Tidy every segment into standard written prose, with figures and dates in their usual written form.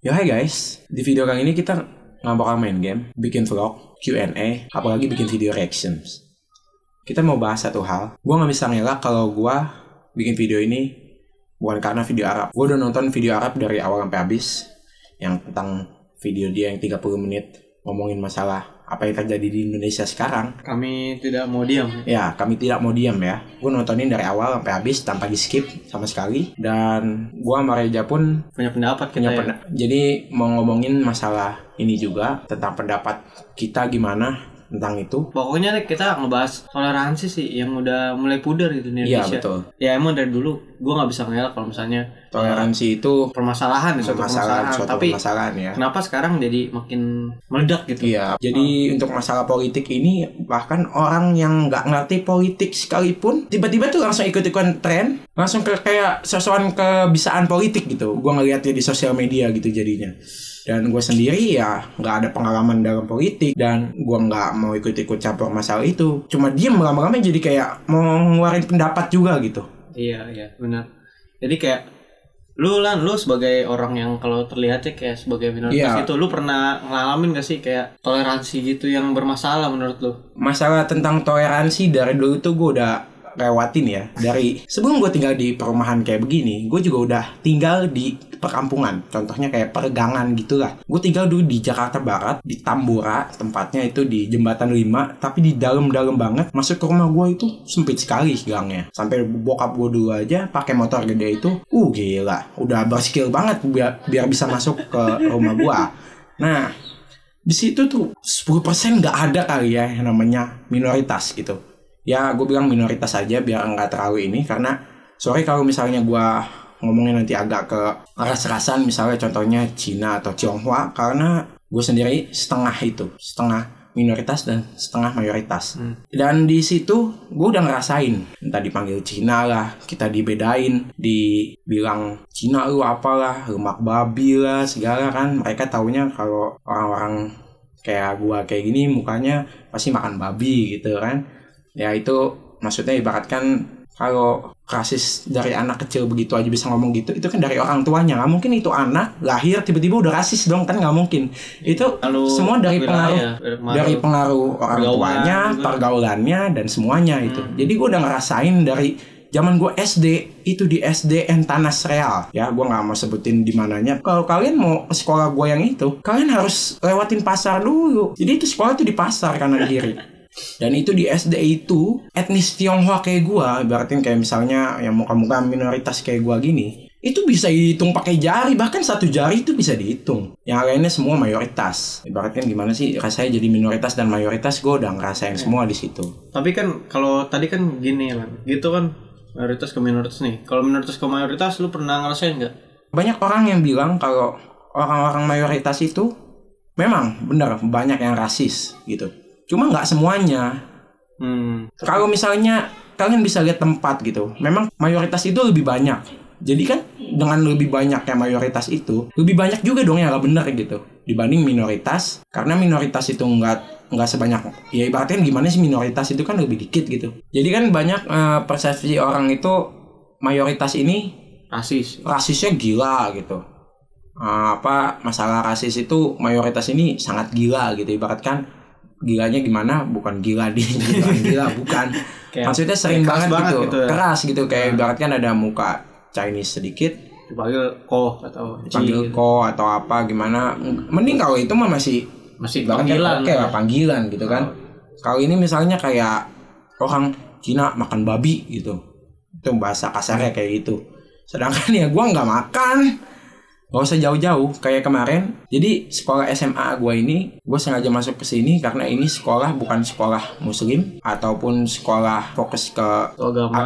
Yo hai guys, di video kali ini kita nggak bakal main game, bikin vlog, Q&A, apalagi bikin video reactions. Kita mau bahas satu hal. Gue nggak bisa ngelak kalau gue bikin video ini bukan karena video Arab. Gue udah nonton video Arab dari awal sampai habis, yang tentang video dia yang 30 menit ngomongin masalah apa yang terjadi di Indonesia sekarang. Kami tidak mau diam. Ya, kami tidak mau diam ya. Gue nontonin dari awal sampai habis tanpa di skip sama sekali. Dan gue sama Reja pun punya pendapat kita Jadi mau ngomongin masalah ini juga, tentang pendapat kita gimana tentang itu. Pokoknya kita ngebahas toleransi sih yang udah mulai pudar gitu di Indonesia. Iya betul. Ya emang dari dulu gue nggak bisa ngelak kalau misalnya toleransi itu permasalahan. Suatu Tapi permasalahan ya. Kenapa sekarang jadi makin meledak gitu? Iya. Jadi untuk masalah politik ini, bahkan orang yang nggak ngerti politik sekalipun tiba-tiba tuh langsung ikut-ikutan tren, langsung kayak sosokan kebisaan politik gitu. Gue ngeliatnya di sosial media gitu jadinya. Dan gue sendiri ya nggak ada pengalaman dalam politik, dan gue nggak mau ikut-ikut campur masalah itu. Cuma diem lama-lama jadi kayak mau ngeluarin pendapat juga gitu. Iya benar. Jadi kayak lu sebagai orang yang kalau terlihatnya kayak sebagai minoritas itu, lu pernah ngalamin gak sih kayak toleransi gitu yang bermasalah menurut lu? Masalah tentang toleransi dari dulu tuh gue udah lewatin ya. Dari sebelum gue tinggal di perumahan kayak begini, gue juga udah tinggal di perkampungan. Contohnya kayak Pergangan gitulah. Gue tinggal dulu di Jakarta Barat, di Tambora, tempatnya itu di Jembatan 5, tapi di dalam-dalam banget. Masuk ke rumah gue itu sempit sekali gangnya. Sampai bokap gue dulu aja pakai motor gede itu, gila, udah berskill banget biar bisa masuk ke rumah gue. Nah, di situ tuh 10% nggak ada kali ya yang namanya minoritas gitu. Ya gue bilang minoritas aja biar nggak terlalu ini, karena sorry kalau misalnya gue ngomongnya nanti agak ke ras-rasan, misalnya contohnya Cina atau Tionghoa, karena gue sendiri setengah minoritas dan setengah mayoritas. Dan di situ gue udah ngerasain, entah dipanggil Cina lah, kita dibedain, dibilang Cina lu apalah, lemak babi lah, segala kan. Mereka taunya kalau orang-orang kayak gue kayak gini mukanya pasti makan babi gitu kan. Ya itu maksudnya ibaratkan kalau rasis dari anak kecil begitu aja bisa ngomong gitu, itu kan dari orang tuanya. Nggak mungkin itu anak lahir tiba-tiba udah rasis dong, kan nggak mungkin. Itu semua dari pengaruh orang tuanya, pergaulannya dan semuanya itu. Jadi gue udah ngerasain dari zaman gue SD, itu di SDN Tanas Real. Ya, gue nggak mau sebutin di mananya. Kalau kalian mau sekolah gue yang itu, kalian harus lewatin pasar dulu. Jadi itu sekolah tuh di pasar kanan kiri. Dan itu di SD itu etnis Tionghoa kayak gua, ibaratin kayak misalnya yang muka-muka minoritas kayak gua gini, itu bisa dihitung pakai jari, bahkan satu jari itu bisa dihitung. Yang lainnya semua mayoritas. Ibaratkan gimana sih rasanya jadi minoritas dan mayoritas, gua udah ngerasain semua di situ. Tapi kan kalau tadi kan gini kan, gitu kan mayoritas ke minoritas nih. Kalau minoritas ke mayoritas, lu pernah ngerasain nggak? Banyak orang yang bilang kalau orang-orang mayoritas itu memang benar banyak yang rasis gitu. Cuma nggak semuanya. Kalau misalnya kalian bisa lihat tempat gitu, memang mayoritas itu lebih banyak. Jadi kan dengan lebih banyak yang mayoritas itu, lebih banyak juga dong yang nggak benar gitu dibanding minoritas. Karena minoritas itu nggak sebanyak. Ya ibaratnya gimana sih, minoritas itu kan lebih dikit gitu. Jadi kan banyak persepsi orang itu mayoritas ini rasisnya gila gitu. Masalah rasis itu mayoritas ini sangat gila gitu. Ibaratkan gilanya gimana, bukan gila bukan. Maksudnya sering banget gitu ya. Keras gitu, kayak ibaratkan ada muka Chinese sedikit dipanggil ko atau apa gimana. Mending kalau itu mah masih panggilan, kayak panggilan gitu kan. Kalau ini misalnya kayak orang Cina makan babi gitu, itu bahasa kasarnya kayak gitu. Sedangkan ya gue nggak makan. Gak usah jauh-jauh kayak kemarin. Jadi sekolah SMA gue ini, gue sengaja masuk ke sini karena ini sekolah bukan sekolah muslim ataupun sekolah fokus ke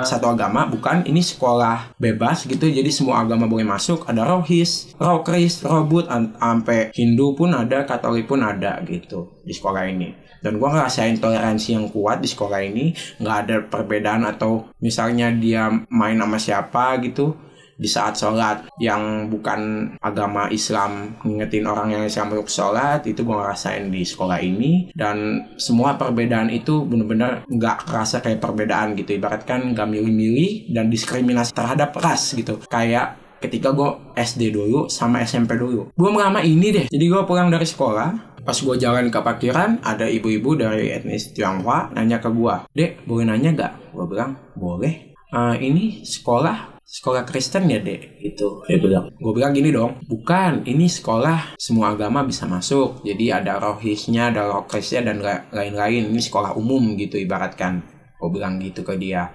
satu agama, bukan. Ini sekolah bebas gitu, jadi semua agama boleh masuk. Ada Rohis, Kris, Bud, sampai Hindu pun ada, Katolik pun ada gitu di sekolah ini. Dan gue ngerasain toleransi yang kuat di sekolah ini. Gak ada perbedaan atau misalnya dia main sama siapa gitu, di saat sholat yang bukan agama Islam ngingetin orang yang Islam untuk sholat, itu gue ngerasain di sekolah ini. Dan semua perbedaan itu bener-bener gak kerasa kayak perbedaan gitu, ibaratkan gak milih-milih dan diskriminasi terhadap ras gitu. Kayak ketika gue SD dulu sama SMP dulu, belum lama ini deh. Jadi gue pulang dari sekolah, pas gue jalan ke parkiran, ada ibu-ibu dari etnis Tionghoa nanya ke gue, "Dek, boleh nanya gak?" Gue bilang, "Boleh." Ini sekolah Kristen ya, Dek? Itu dia bilang. Gue bilang gini dong, "Bukan, ini sekolah semua agama bisa masuk. Jadi ada rohisnya, ada rokrisnya, dan lain-lain. Ini sekolah umum gitu ibaratkan." Gue bilang gitu ke dia.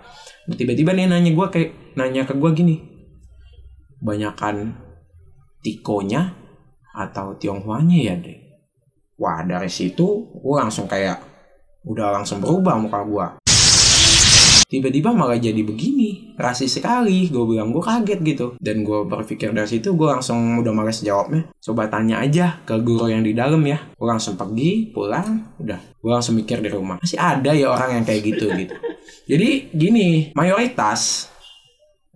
Tiba-tiba dia nanya ke gue gini, "Banyakan Tikonya atau Tionghoanya ya, Dek?" Wah, dari situ gue langsung kayak udah langsung berubah muka gue. Tiba-tiba malah jadi begini, rasis sekali. Gue bilang, gue kaget gitu. Dan gue berpikir dari situ, gue langsung udah malas jawabnya. Coba tanya aja ke guru yang di dalam ya. Gue langsung pergi, pulang, udah. Gue langsung mikir di rumah, masih ada ya orang yang kayak gitu gitu. Jadi gini, mayoritas,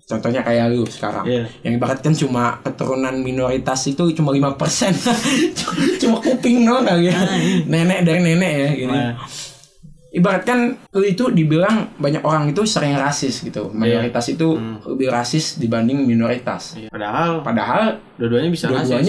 contohnya kayak lu sekarang, yang ibaratkan cuma keturunan minoritas itu cuma 5%. Cuma kuping doang kali ya. Nenek dari nenek ya gini. Ibaratkan lu itu dibilang banyak orang itu sering rasis gitu. Mayoritas itu lebih rasis dibanding minoritas. Padahal dua-duanya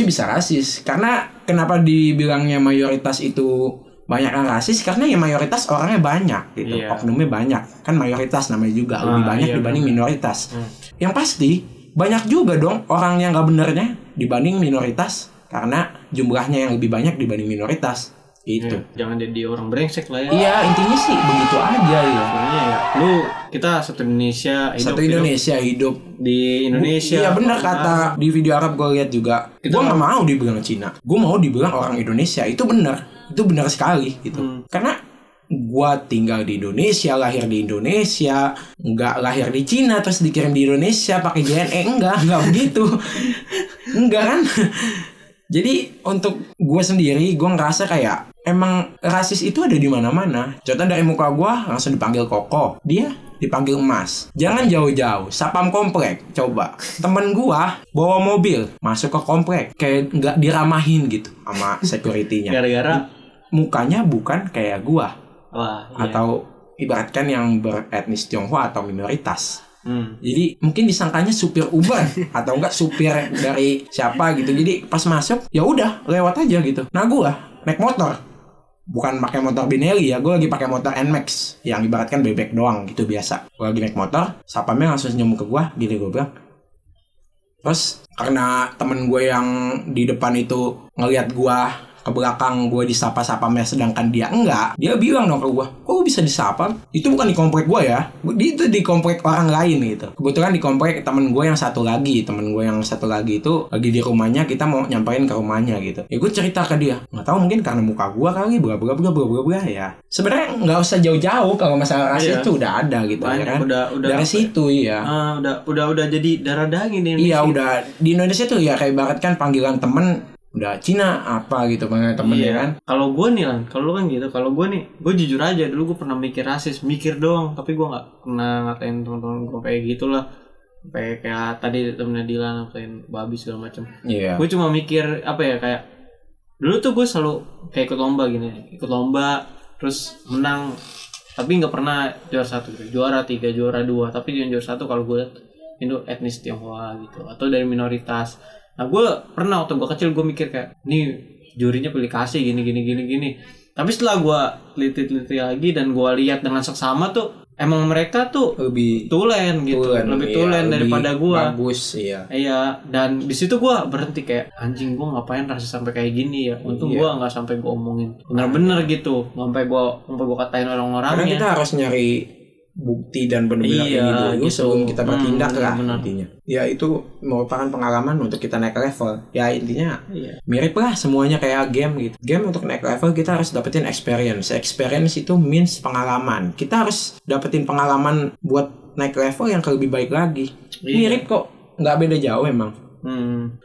bisa rasis. Karena kenapa dibilangnya mayoritas itu banyak yang rasis? Karena ya mayoritas orangnya banyak gitu. Oknumnya banyak. Kan mayoritas namanya juga lebih banyak dibanding minoritas. Yang pasti banyak juga dong orang yang gak benernya dibanding minoritas, karena jumlahnya yang lebih banyak dibanding minoritas. Itu. Jangan jadi orang brengsek lah ya. Iya, intinya sih begitu aja ya. Sebenarnya ya, kita satu Indonesia hidup di Indonesia. Iya benar kata di video Arab gue lihat juga. Gue gak mau dibilang Cina, gue mau dibilang orang Indonesia. Itu benar sekali gitu. Karena gue tinggal di Indonesia, lahir di Indonesia, nggak lahir di Cina terus dikirim di Indonesia pakai JNE, enggak begitu. Enggak kan? Jadi untuk gue sendiri, gue ngerasa kayak emang rasis itu ada di mana-mana. Contoh dari muka gue langsung dipanggil Koko, dia dipanggil Mas. Jangan jauh-jauh, sapam komplek. Coba temen gue bawa mobil masuk ke komplek, kayak nggak diramahin gitu sama security-nya. Gara-gara mukanya bukan kayak gue. Wah, atau ibaratkan yang beretnis Tionghoa atau minoritas. Jadi mungkin disangkanya supir Uber atau enggak supir dari siapa gitu. Jadi pas masuk ya udah lewat aja gitu. Nah gua naik motor, bukan pakai motor Benelli ya, gua lagi pakai motor Nmax yang ibaratkan bebek doang gitu biasa. Gua lagi naik motor, sapamnya langsung senyum ke gua, gini gua bilang. Terus karena temen gue yang di depan itu ngelihat gua ke belakang, gue disapa-sapamnya sedangkan dia enggak, dia bilang dong ke gue, "Kok bisa disapa? Itu bukan di komplek gue ya, itu di komplek orang lain gitu." Kebetulan di komplek temen gue yang satu lagi itu lagi di rumahnya, kita mau nyamperin ke rumahnya gitu. Ya gue cerita ke dia, nggak tahu mungkin karena muka gue kali, bla ya. Sebenarnya nggak usah jauh-jauh kalau masalah ras itu udah ada gitu. Banyak, ya kan? Udah dari situ ya. Udah jadi darah daging di Indonesia. Iya udah di Indonesia tuh ya kayak ibaratkan panggilan temen udah Cina apa gitu banget temennya kan. Kalau gue nih kalau lu kan gitu, kalau gue nih, gue jujur aja dulu gue pernah mikir rasis, mikir doang, tapi gue nggak pernah ngatain teman-teman gue kayak gitulah, kayak tadi temennya Dilan ngatain babi segala macam. Gue cuma mikir apa ya, kayak dulu tuh gue selalu kayak ikut lomba terus menang, tapi nggak pernah juara 1 gitu. Juara 3, juara 2, tapi yang juara 1 kalau gue itu etnis Tionghoa gitu atau dari minoritas. Nah gue pernah waktu gue kecil gue mikir kayak, nih jurinya pilih kasih gini. Tapi setelah gue teliti lagi dan gue lihat dengan seksama tuh, emang mereka tuh lebih tulen gitu, lebih tulen daripada gue. Bagus iya. Iya, dan di situ gue berhenti kayak, anjing gue ngapain rasis sampai kayak gini ya. Untung gue nggak sampai gue omongin bener-bener gitu, sampai gue katain orang-orangnya. Karena kita harus nyari bukti dan benar-benar ini dulu gitu. Sebelum kita bertindak lah intinya. Ya itu merupakan pengalaman untuk kita naik level. Ya intinya mirip lah semuanya kayak game gitu. Game untuk naik level kita harus dapetin experience. Experience itu means pengalaman. Kita harus dapetin pengalaman buat naik level yang lebih baik lagi. Mirip kok, nggak beda jauh emang.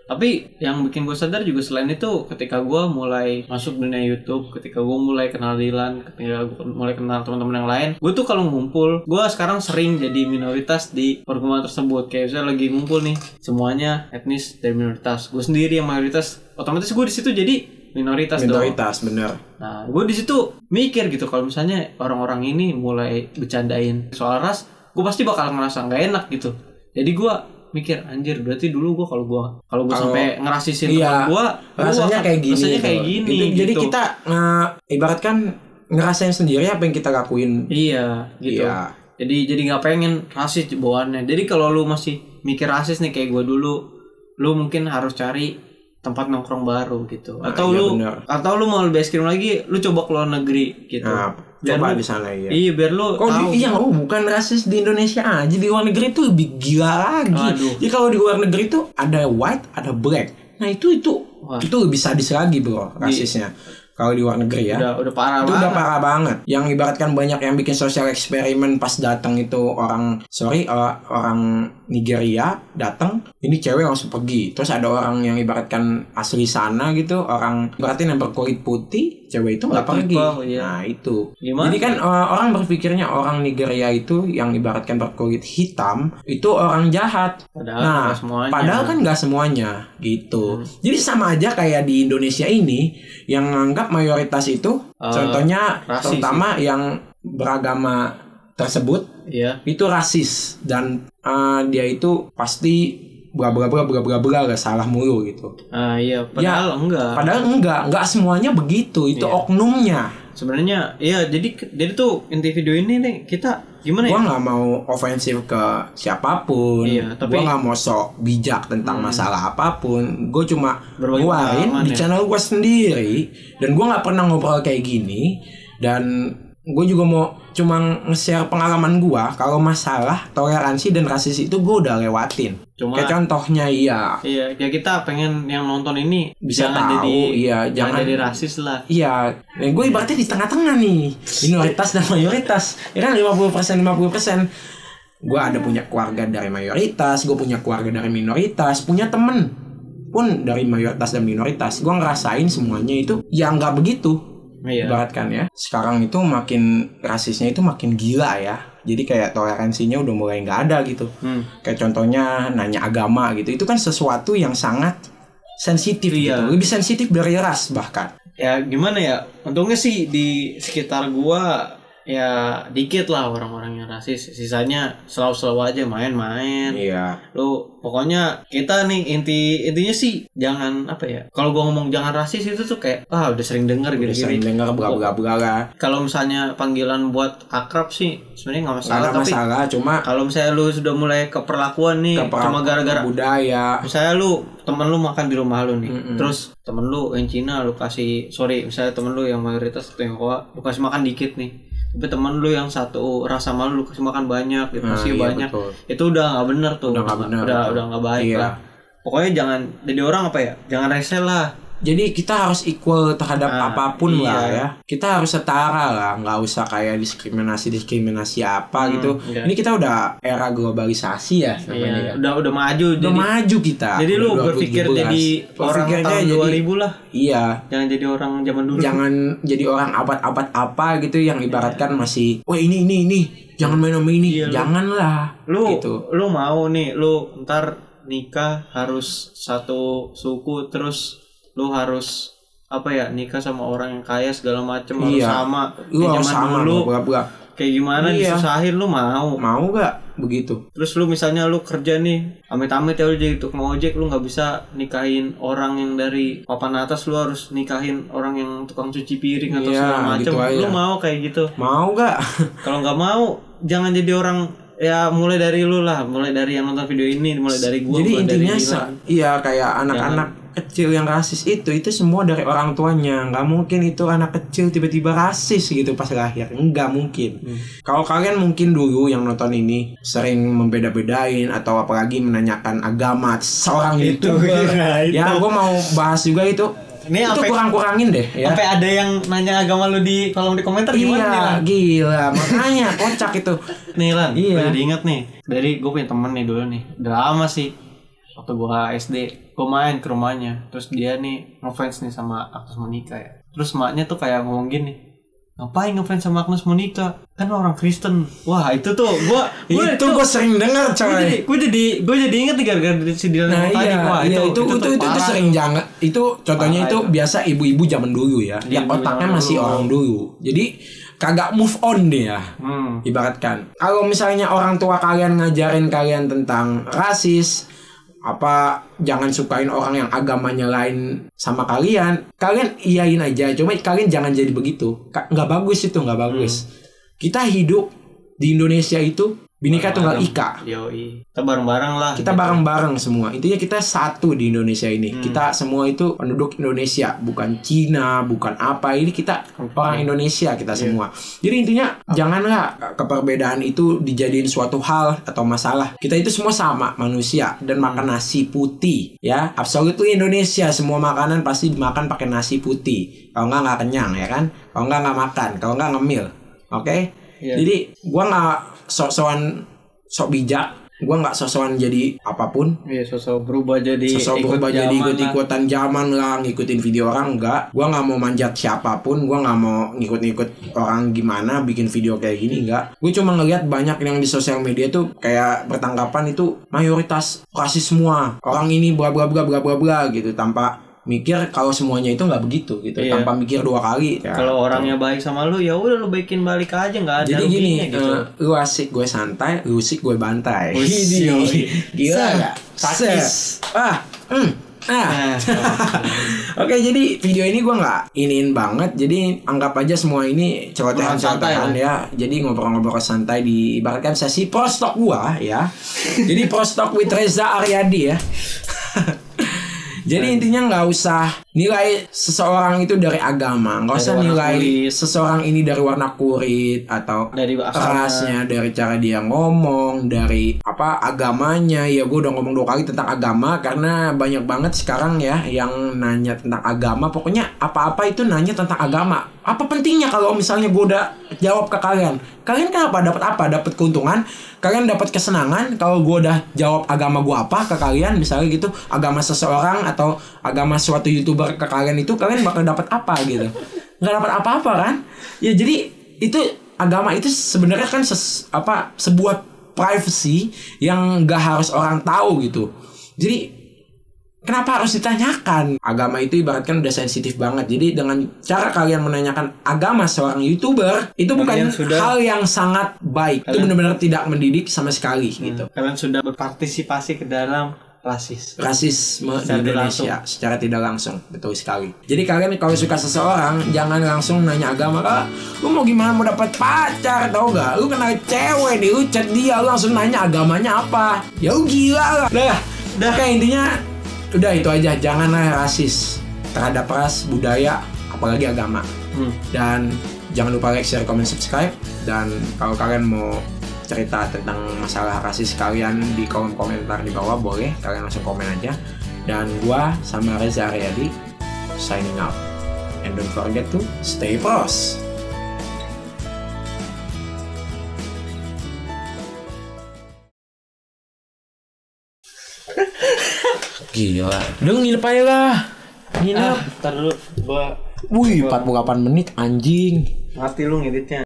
Tapi yang bikin gue sadar juga selain itu, ketika gue mulai masuk dunia YouTube, ketika gue mulai kenal Dilan, ketika gue mulai kenal teman-teman yang lain, gue tuh kalau ngumpul, gue sekarang sering jadi minoritas di perkumpulan tersebut. Kayak misalnya lagi ngumpul nih, semuanya etnis dari minoritas, gue sendiri yang mayoritas, otomatis gue di situ jadi minoritas dong. Bener. Nah, gue di situ mikir gitu, kalau misalnya orang-orang ini mulai bercandain soal ras, gue pasti bakal ngerasa nggak enak gitu. Jadi gue mikir, anjir, berarti dulu gue kalau gue sampai ngerasisin teman gue, rasanya kayak gini. Gitu. Jadi kita ibaratkan ngerasain sendiri apa yang kita lakuin. Iya, gitu. Iya. Jadi nggak pengen rasis bawaannya. Jadi kalau lu masih mikir rasis nih kayak gue dulu, lu mungkin harus cari tempat nongkrong baru gitu. Atau lu mau lebih ekstrim lagi, lu coba ke luar negeri gitu. Coba di sana ya. Iya, biar lu tahu. Bukan rasis di Indonesia aja, di luar negeri tuh lebih gila lagi. Jadi kalau di luar negeri tuh ada white, ada black. Nah, itu lebih sadis lagi, bro, rasisnya. Kalau di luar negeri ya. Udah parah itu banget. Udah parah banget. Yang ibaratkan banyak yang bikin sosial eksperimen pas datang itu orang Nigeria datang, ini cewek langsung pergi. Terus ada orang yang ibaratkan asli sana gitu, orang ibaratnya yang berkulit putih, cewek itu nggak pergi. Iya. Nah itu. Gimana? Jadi kan orang berpikirnya orang Nigeria itu yang ibaratkan berkulit hitam itu orang jahat. Padahal kan nggak semuanya gitu. Jadi sama aja kayak di Indonesia ini yang nganggap mayoritas itu, contohnya terutama yang beragama tersebut, itu rasis dan dia itu pasti bla salah mulu gitu. Iya, padahal enggak semuanya begitu, itu oknumnya. Sebenarnya iya, jadi tuh inti video ini nih kita gimana Gua nggak mau ofensif ke siapapun, tapi gua nggak mau sok bijak tentang masalah apapun. Gue cuma ngeluarin di channel gue sendiri, dan gue nggak pernah ngobrol kayak gini, dan gue juga mau cuma nge-share pengalaman gue. Kalau masalah toleransi dan rasis itu gue udah lewatin. Kayak contohnya Iya, ya kita pengen yang nonton ini bisa jangan tahu, jangan jadi rasis lah. Iya, gue ibaratnya di tengah-tengah nih, minoritas dan mayoritas. Ya kan 50% 50%. Gue ada punya keluarga dari mayoritas, gue punya keluarga dari minoritas, punya temen pun dari mayoritas dan minoritas. Gue ngerasain semuanya itu ya nggak begitu. Ibaratkan ya, sekarang itu makin rasisnya itu makin gila ya. Jadi kayak toleransinya udah mulai nggak ada gitu. Kayak contohnya nanya agama gitu, itu kan sesuatu yang sangat sensitif gitu, lebih sensitif dari ras bahkan. Ya gimana ya, untungnya sih di sekitar gua ya dikit lah orang-orang yang rasis, sisanya selalu aja main-main. Iya. Lu pokoknya kita nih intinya sih jangan apa ya, kalau gua ngomong jangan rasis itu tuh kayak udah sering denger gitu. Sering denger bla. Kalau misalnya panggilan buat akrab sih sebenarnya nggak masalah. Nggak ada masalah, cuma kalau misalnya lu sudah mulai keperlakuan nih, cuma gara-gara budaya. Misalnya temen lu makan di rumah lu nih, terus temen lu yang Cina lu kasih, misalnya temen lu yang mayoritas atau yang Tionghoa lu kasih makan dikit nih, tapi teman lu yang satu rasa malu lu kasih makan banyak, kasih banyak, betul. Itu udah nggak bener tuh, udah nggak baik lah. Pokoknya jangan jadi orang jangan rese lah. Jadi kita harus equal terhadap apapun lah ya. Kita harus setara lah, nggak usah kayak diskriminasi apa gitu. Ini kita udah era globalisasi ya sebenarnya. Udah maju. Udah maju kita. Jadi lu berpikir jadi orang tahun 2000 lah. Iya. Jangan jadi orang zaman dulu. Jangan jadi orang abad-abad apa gitu yang ibaratkan masih, wah ini. Jangan main sama ini. Janganlah. Lu mau nih, lu ntar nikah harus satu suku, terus lu harus nikah sama orang yang kaya segala macem, harus sama. Lu harus sama dulu. Kayak gimana disusahin, lu mau gak begitu? Terus lu misalnya lu kerja nih, amit-amit ya lu jadi tukang ojek, lu nggak bisa nikahin orang yang dari papan atas, lu harus nikahin orang yang tukang cuci piring atau segala macem. Gitu, lu mau kayak gitu? Mau gak? Kalau nggak mau, jangan jadi orang. Ya mulai dari lu lah, mulai dari yang nonton video ini, mulai dari gua. Jadi intinya kayak anak-anak kecil yang rasis itu semua dari orang tuanya. Nggak mungkin itu anak kecil tiba-tiba rasis gitu pas lahir, nggak mungkin. Kalau kalian mungkin dulu yang nonton ini sering membeda-bedain atau apalagi menanyakan agama seorang YouTuber, ya gua mau bahas juga itu. Ini itu kurang-kurangin deh ya. Sampai ada yang nanya agama lu di kolom di komentar gimana nih? Gila, makanya kocak itu. Nih Lan, gue jadi inget nih. Dari gue punya temen nih dulu nih, udah lama sih. waktu gua SD, gua main ke rumahnya, terus dia nih ngefans nih sama Agnes Monica ya. Terus maknya tuh kayak ngomong gini, ngapain ngefans sama Agnes Monica? Kan orang Kristen. Wah itu tuh gua sering dengar coy. Gue jadi inget nih gara-gara si Dylan Nah tadi. Wah, itu sering jangan. Itu contohnya Parah itu itu. biasa ibu-ibu zaman dulu ya. Yang Ibu otaknya zaman masih dulu. orang dulu. Jadi kagak move on dia. Ibaratkan kalau misalnya orang tua kalian ngajarin kalian tentang rasis, apa jangan sukain orang yang agamanya lain sama kalian iyain aja, cuma kalian jangan jadi begitu. Nggak bagus itu, nggak bagus. Kita hidup di Indonesia itu Bhinneka Tunggal Ika. Yoi. Kita bareng-bareng lah. Kita bareng-bareng semua. Intinya kita satu di Indonesia ini. Kita semua itu penduduk Indonesia, bukan Cina, bukan apa. Ini kita orang Indonesia kita semua. Jadi intinya janganlah keperbedaan itu dijadiin suatu hal atau masalah. Kita itu semua sama manusia dan makan nasi putih, ya. Absolutely Indonesia, semua makanan pasti dimakan pakai nasi putih. Kalau nggak kenyang, ya kan? Kalau nggak makan, kalau nggak ngemil. Oke? Iya. Jadi gua nggak sok bijak, gue nggak sosokan jadi apapun. Iya, sosok berubah jadi ikut-ikutan zaman lah, ngikutin video orang. Enggak, gue nggak mau manjat siapapun, gue nggak mau ngikut-ngikut orang gimana bikin video kayak gini. Enggak, gue cuma ngelihat banyak yang di sosial media tuh kayak bertanggapan itu mayoritas rasis semua, orang ini bla bla bla bla bla bla gitu, tanpa mikir kalau semuanya itu nggak begitu gitu. Iya. Tanpa mikir dua kali ya. Kalau orangnya baik sama lu, ya udah lu baikin balik aja, nggak ada. Jadi gini, gitu. Lu asik gue santai, lu asik gue bantai. Gila nggak? Sakis. Oke, jadi video ini gue nggak iniin banget. Jadi anggap aja semua ini celotehan ya. Jadi ngobrol-ngobrol santai di ibaratkan sesi prostok gua ya. Jadi prostok with Reza Aryadi ya. Jadi intinya nggak usah nilai seseorang itu dari agama, nggak usah nilai seseorang ini dari warna kulit atau dari rasnya, dari cara dia ngomong, dari apa agamanya. Ya gue udah ngomong 2 kali tentang agama karena banyak banget sekarang ya yang nanya tentang agama. Pokoknya apa-apa itu nanya tentang agama. Apa pentingnya kalau misalnya gue udah jawab ke kalian? Kalian kenapa dapat apa? Dapat keuntungan? Kalian dapat kesenangan kalau gue udah jawab agama gue apa ke kalian, misalnya gitu, agama seseorang atau agama suatu YouTuber ke kalian, itu kalian bakal dapat apa gitu? Nggak dapat apa-apa kan? Ya jadi itu agama itu sebenarnya kan sebuah privacy yang nggak harus orang tahu gitu. Jadi kenapa harus ditanyakan? Agama itu ibaratkan udah sensitif banget. Jadi dengan cara kalian menanyakan agama seorang YouTuber, itu bukan hal yang sangat baik. Itu benar-benar tidak mendidik sama sekali gitu. Kalian sudah berpartisipasi ke dalam rasisme di Indonesia secara tidak langsung. Betul sekali. Jadi kalian kalau suka seseorang, jangan langsung nanya agama. Lu mau gimana mau dapat pacar, tau gak? Lu kenal cewek nih, lu chat dia, lu langsung nanya agamanya apa? Ya lu gila lah. Udah kayak intinya udah itu aja, janganlah rasis terhadap ras, budaya, apalagi agama. Dan jangan lupa like, share, comment, subscribe. Dan kalau kalian mau cerita tentang masalah rasis kalian di kolom komentar di bawah, boleh kalian langsung komen aja. Dan gua sama Reza Aryadi signing out. And don't forget to stay pros. Gila, udah nginep aja lah. Nginep. Ntar dulu gua. Wih, 48 menit anjing. Mati lu ngeditnya.